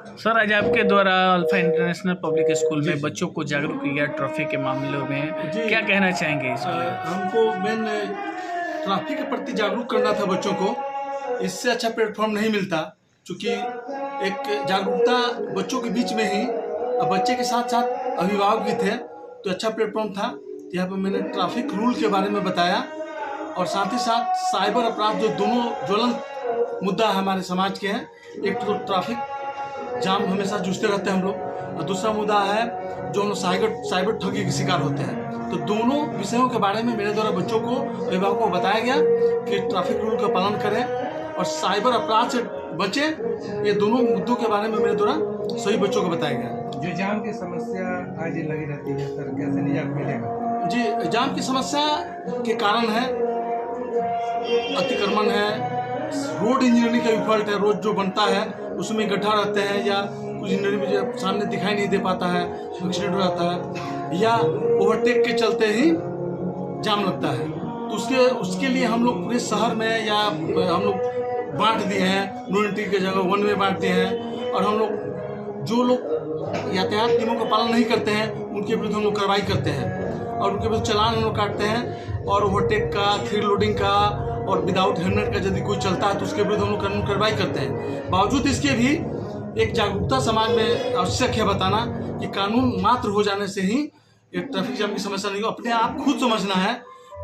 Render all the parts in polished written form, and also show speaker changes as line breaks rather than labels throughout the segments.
Sir, आज आपके द्वारा अल्फा इंटरनेशनल पब्लिक स्कूल में बच्चों को जागरूक किया ट्रैफिक के मामलों में, क्या कहना चाहेंगे इस बारे में?
हमको मेन ट्रैफिक के प्रति जागरूक करना था बच्चों को। इससे अच्छा प्लेटफॉर्म नहीं मिलता, क्योंकि एक जागरूकता बच्चों के बीच में ही, बच्चे के साथ साथ अभिभावक भी थे, तो अच्छा प्लेटफॉर्म था। यहाँ पर मैंने ट्रैफिक रूल के बारे में बताया और साथ ही साथ साइबर अपराध, जो दोनों ज्वलंत मुद्दा हमारे समाज के हैं। एक तो ट्रैफिक जाम हमेशा जूझते रहते हैं हम लोग, और दूसरा मुद्दा है जो हम लोग साइबर ठगी के शिकार होते हैं। तो दोनों विषयों के बारे में मेरे द्वारा बच्चों को, अभिभावकों को बताया गया कि ट्रैफिक रूल का पालन करें और साइबर अपराध से बचें। ये दोनों मुद्दों के बारे में मेरे द्वारा सभी बच्चों को बताया गया।
जो जाम की समस्या आज लगी रहती है सर, कैसे निजात मिलेगा? जी,
जाम की समस्या के कारण है अतिक्रमण है, रोड इंजीनियरिंग का भी फॉल्ट है। रोड जो बनता है उसमें गड्ढा रहते हैं, या कुछ इंजीनियरिंग में सामने दिखाई नहीं दे पाता है, एक्सीडेंट हो जाता है, या ओवरटेक के चलते ही जाम लगता है। तो उसके लिए हम लोग पूरे शहर में या हम लोग बांट दिए हैं, नो एंट्री की जगह 1 वे बांट दिए हैं। और हम लोग जो लोग यातायात नियमों का पालन नहीं करते हैं उनके विरुद्ध हम लोग कार्रवाई करते हैं, और उनके विरुद्ध चालान हम लोग काटते हैं। और ओवरटेक का, थ्री लोडिंग का और विदाउट हेलमेट का यदि कोई चलता है तो उसके विरुद्ध हम लोग कानून कार्रवाई करते हैं। बावजूद इसके भी एक जागरूकता समाज में आवश्यक है बताना कि कानून मात्र हो जाने से ही एक ट्रैफिक जाम की समस्या नहीं हो। अपने आप खुद समझना है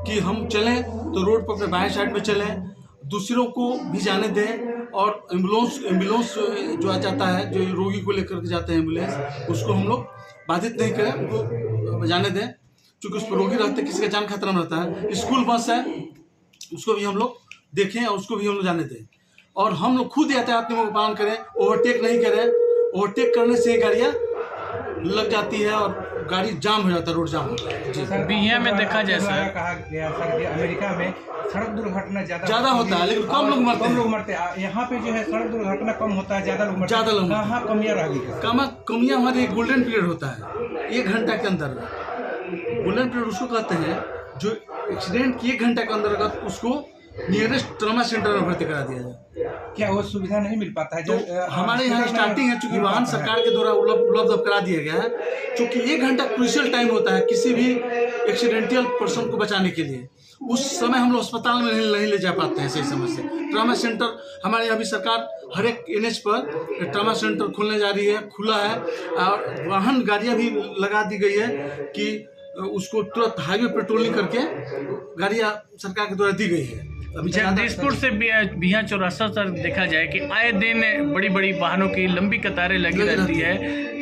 कि हम चलें तो रोड पर अपने बाएं साइड में चलें, दूसरों को भी जाने दें। और एम्बुलेंस जो आ जाता है, जो रोगी को लेकर के जाते हैं एम्बुलेंस, उसको हम लोग बाधित नहीं करें, उनको जाने दें, क्योंकि उस पर रोगी रहते, किसी का जान खतरा में रहता है। स्कूल बस है, उसको भी हम लोग देखें और उसको भी हम लोग जाने दें। और हम लोग खुद यातायात नियमों का पालन करें, ओवरटेक नहीं करें। ओवरटेक करने से गाड़ियाँ लग जाती है और गाड़ी जाम हो जाता है, रोड जाम होता है। जी,
बिहिया में देखा जाए सर,
कहा गया सर कि अमेरिका में सड़क दुर्घटना ज़्यादा
होता है, लेकिन कम लोग मरते
हैं। यहाँ पे जो है सड़क दुर्घटना कम होता है, ज़्यादा लोग
कहाँ
कमियाँ रह गई?
कमियाँ हमारी गोल्डन पीरियड होता है 1 घंटा के अंदर। गोल्डन पीरियड उसको कहते हैं जो एक्सीडेंट की 1 घंटा के अंदर अगर उसको नियरेस्ट ट्रॉमा सेंटर में भर्ती करा दिया जाए।
क्या वो सुविधा नहीं मिल पाता है?
तो हमारे यहाँ स्टार्टिंग है, चूंकि वाहन सरकार के द्वारा उपलब्ध करा दिया गया है, क्योंकि 1 घंटा क्रूशियल टाइम होता है किसी भी एक्सीडेंटल पर्सन को बचाने के लिए। उस समय हम लोग अस्पताल में नहीं ले जा पाते हैं सही समय से। ट्रॉमा सेंटर हमारे यहाँ भी सरकार हर एक NH पर ट्रॉमा सेंटर खोलने जा रही है, खुला है। और वाहन गाड़ियाँ भी लगा दी गई है कि उसको तुरंत हाईवे पेट्रोलिंग करके गाड़ियाँ सरकार के द्वारा दी गई है।
जगदीशपुर से बिहिया चौराहा तक देखा जाए कि आए दिन बड़ी बड़ी वाहनों की लंबी कतारें लगी रहती है,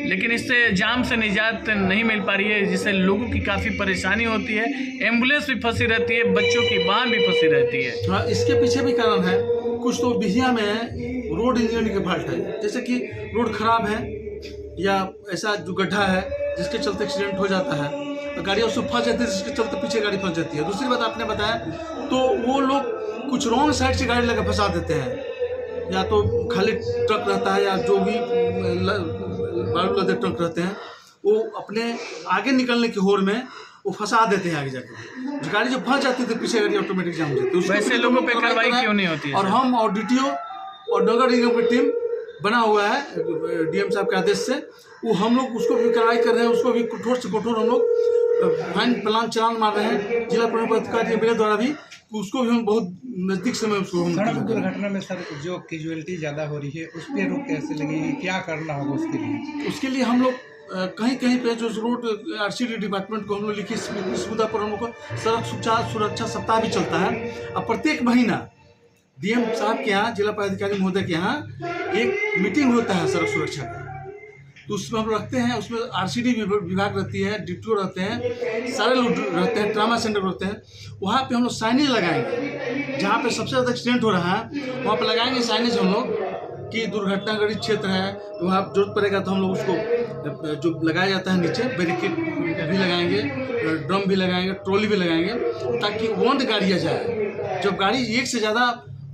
लेकिन इससे जाम से निजात नहीं मिल पा रही है, जिससे लोगों की काफ़ी परेशानी होती है। एम्बुलेंस भी फंसी रहती है, बच्चों की वाहन भी फंसी रहती है।
हाँ, इसके पीछे भी कारण है। कुछ तो बिहिया में रोड इंजीनियरिंग के फॉल्ट है, जैसे कि रोड खराब है या ऐसा जो गड्ढा है जिसके चलते एक्सीडेंट हो जाता है, गाड़ियाँ उसमें फंस जाती है, जिसके चलते पीछे गाड़ी फंस जाती है। दूसरी बात आपने बताया, तो वो लोग कुछ रॉन्ग साइड से गाड़ी लगा फंसा देते हैं, या तो खाली ट्रक रहता है या जो भी बालू लदे ट्रक रहते हैं, वो अपने आगे निकलने की होड़ में वो फंसा देते हैं आगे जाकर। गाड़ी जो फंस जाती है पीछे गाड़ी ऑटोमेटिक जाम हो जाती है।
वैसे लोगों पे कार्रवाई क्यों नहीं होती है?
और हम और DTO और नगर निगम की टीम बना हुआ है DM साहब के आदेश से, वो हम लोग उसको भी कार्रवाई कर रहे हैं। उसको भी कठोर से कठोर हम लोग फाइन प्लान चलान मार रहे हैं। जिला परिवहन पदाधिकारी मेरे द्वारा भी उसको भी हम बहुत नज़दीक से मैं उसको
सड़क दुर्घटना में सर जो कैजुअलिटी ज़्यादा हो रही है, उस पर रोक कैसे लगेगी? क्या करना होगा उसके लिए?
उसके लिए हम लोग कहीं कहीं पे जो रोड RCD डिपार्टमेंट को हम लोग लिखी, इस मुद्दा पर हम लोग को सड़क सुरक्षा सप्ताह भी चलता है। और प्रत्येक महीना DM साहब के यहाँ, जिला पदाधिकारी महोदय के यहाँ एक मीटिंग होता है सड़क सुरक्षा का। तो उसमें हम लोग रखते हैं, उसमें RCD विभाग रहती है, DTO रहते हैं, सारे लोग रहते हैं, ट्रामा सेंटर रहते हैं। वहाँ पे हम लोग साइनेज लगाएंगे, जहाँ पे सबसे ज़्यादा एक्सीडेंट हो रहा है वहाँ पे लगाएंगे साइनेज हम लोग कि दुर्घटनाग्रस्त क्षेत्र है। वहाँ जरूरत पड़ेगा तो हम लोग उसको जो लगाया जाता है नीचे बैरिकेड भी लगाएंगे, ड्रम भी लगाएंगे, ट्रॉली भी लगाएंगे, ताकि वंद गाड़ियाँ जाए। जब गाड़ी एक से ज़्यादा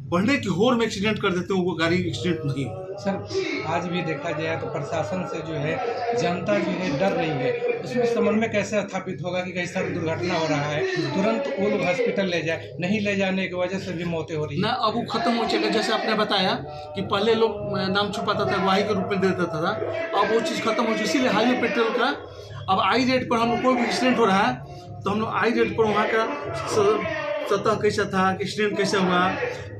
बढ़ने की होड़ में एक्सीडेंट कर देते हैं, वो गाड़ी एक्सीडेंट नहीं हो।
सर आज भी देखा जाए तो प्रशासन से जो है जनता जो है डर रही है, उसमें समन्वय कैसे स्थापित होगा कि कहीं सड़क दुर्घटना हो रहा है तुरंत वो लोग हॉस्पिटल ले जाए, नहीं ले जाने की वजह से भी मौतें हो रही
ना
है।
अब वो खत्म हो चुका। जैसे आपने बताया कि पहले लोग नाम छुपाता था, गवाही के रूप में दे देता था, अब वो चीज़ खत्म हो चुकी। इसीलिए हाईवे पेट्रोल का अब आई रेट पर हम लोग कोई भी एक्सीडेंट हो रहा है तो हम लोग आई रेट पर वहाँ का सतह कैसा था, एक्सीडेंट कैसे हुआ,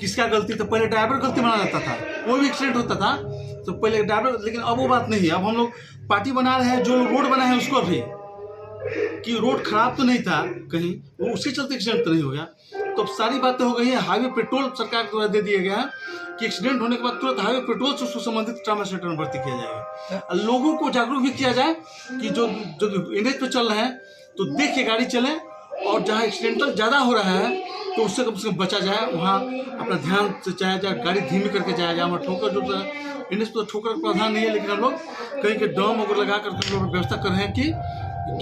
किसका गलती था। पहले ड्राइवर गलती माना जाता था, कोई भी एक्सीडेंट होता था तो पहले ड्राइवर, लेकिन अब वो बात नहीं है। अब हम लोग पार्टी बना रहे हैं, जो रोड बना है उसको भी कि रोड खराब तो नहीं था कहीं, वो उसके चलते एक्सीडेंट तो नहीं हो गया। तो अब सारी बातें हो गई हैं। हाईवे पेट्रोल सरकार द्वारा दे दिया गया है कि एक्सीडेंट होने के बाद तुरंत हाईवे पेट्रोल से उसको संबंधित ट्रामा सेंटर में भर्ती किया जाएगा। लोगों को जागरूक भी किया जाए कि जो जो एनएच पे चल रहे हैं तो देख के गाड़ी चलें, और जहाँ एक्सीडेंटल ज़्यादा हो रहा है तो उससे कम से कम बचा जाए, वहाँ अपना ध्यान से जाया जाए, गाड़ी धीमी करके जाया जाए। वहाँ ठोकर जो एनएच पर ठोकर का प्रावधान नहीं है, लेकिन हम लोग कहीं के डैम वगैरह लगा करके हम लोग व्यवस्था कर रहे हैं कि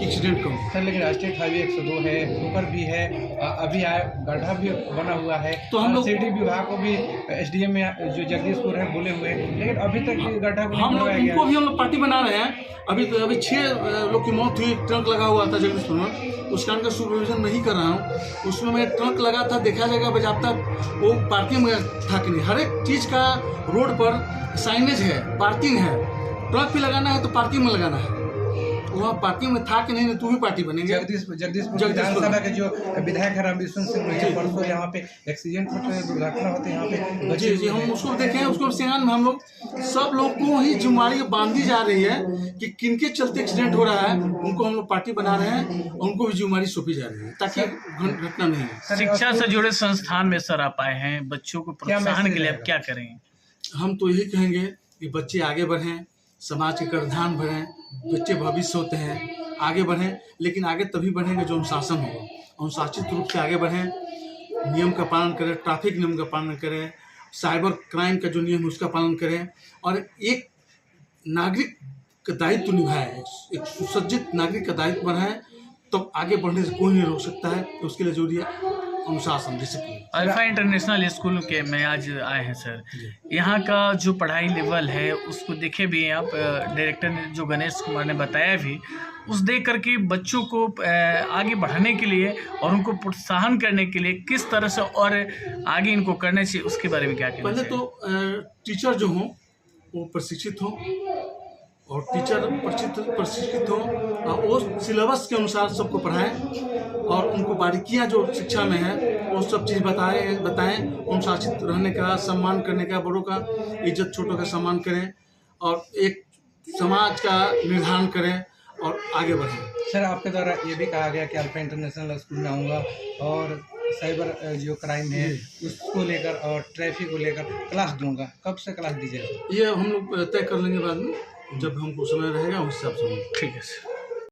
एक्सीडेंट कम।
सर लेकिन राष्ट्रीय हाईवे 102 है, ठोकर भी है, अभी आए गड्ढा भी बना हुआ है,
तो हम लोग
सिटी विभाग को भी एसडीएम में जो जगदीशपुर है बोले हुए हैं, लेकिन अभी तक ये गड्ढा को
हम
नहीं
लोग
लगाया गया।
उनको भी हम लोग पार्टी बना रहे हैं। अभी 6 लोग की मौत हुई, ट्रक लगा हुआ था जगदीशपुर में, उस कारण का सुपरविजन मैं ही कर रहा हूँ। उसमें मैं ट्रक लगा था, देखा जाएगा बजाबता वो पार्किंग में था कि नहीं। हर एक चीज़ का रोड पर साइनेज है, पार्किंग है, ट्रक भी लगाना है तो पार्किंग में लगाना है। वहाँ पार्किंग में था कि नहीं, तू भी पार्टी बनेंगे।
जगदीशपुर विधानसभा के जो विधायक है रामविशन सिंह भैया, परसों यहाँ पे एक्सीडेंट होते हैं, दुर्घटना होती है यहाँ पे।
जी हम उसको देखे हैं। उसको सियान में हम लोग सब लोग को ही जिम्मेदारी बांधी जा रही है कि किनके चलते एक्सीडेंट हो रहा है, उनको हम लोग पार्टी बना रहे हैं और उनको भी जिम्मेदारी सौंपी जा रही है ताकि घटना नहीं हो।
शिक्षा से जुड़े संस्थान में सर आप आए हैं, बच्चों को प्रोत्साहन के लिए आप क्या करें?
हम तो यही कहेंगे कि बच्चे आगे बढ़ें, समाज के करधान बढ़ें, बच्चे भविष्य होते हैं, आगे बढ़ें। लेकिन आगे तभी बढ़ेंगे जो अनुशासन होगा। अनुशासित रूप से आगे बढ़ें, नियम का पालन करें, ट्रैफिक नियम का पालन करें, साइबर क्राइम का जो नियम है उसका पालन करें, और एक नागरिक का दायित्व निभाएं, एक सुसज्जित नागरिक का दायित्व बढ़ाएं, तो आगे बढ़ने से कोई नहीं रोक सकता है। तो उसके लिए जरूरी है अनुशासन, डिसिप्लिन।
अल्फा इंटरनेशनल स्कूल के में आज आए हैं सर। यहाँ का जो पढ़ाई लेवल है उसको देखे भी आप, डायरेक्टर ने जो गणेश कुमार ने बताया भी, उस देख करके बच्चों को आगे बढ़ाने के लिए और उनको प्रोत्साहन करने के लिए किस तरह से और आगे इनको करना चाहिए उसके बारे में क्या कहना
पहले
चाहिए?
तो टीचर जो हों वो प्रशिक्षित हों, और टीचर प्रशिक्षित हों, वो सिलेबस के अनुसार सबको पढ़ाएं और उनको बारीकियां जो शिक्षा में है वो सब चीज़ बताएं। अनुशासित रहने का, सम्मान करने का, बड़ों का इज्जत, छोटों का सम्मान करें, और एक समाज का निर्धारण करें और आगे बढ़ें।
सर आपके द्वारा ये भी कहा गया कि अल्फा इंटरनेशनल स्कूल में आऊँगा और साइबर जो क्राइम है उसको लेकर और ट्रैफिक को लेकर क्लास दूंगा। कब से क्लास दीजिएगा?
ये हम लोग तय कर लेंगे बाद में, जब हमको समय रहेगा उस हिसाब से।
ठीक है सर।